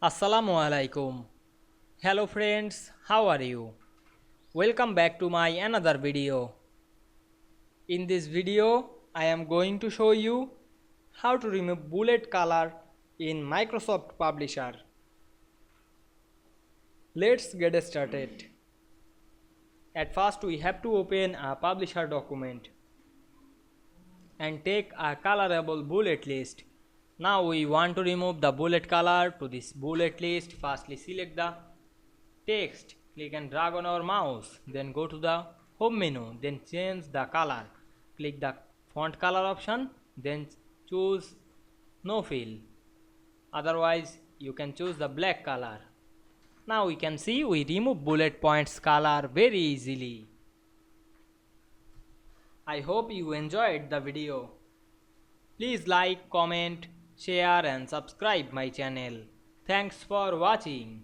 Assalamu Walaikum. Hello friends, how are you? Welcome back to my another video. In this video, I am going to show you how to remove bullet color in Microsoft Publisher. Let's get started. At first, we have to open a Publisher document and take a colorable bullet list. Now we want to remove the bullet color to this bullet list. Firstly, select the text, click and drag on our mouse, then go to the home menu, then change the color, click the font color option, then choose no fill, otherwise you can choose the black color. Now we can see we remove bullet points color very easily. I hope you enjoyed the video. Please like, comment, share and subscribe my channel. Thanks for watching.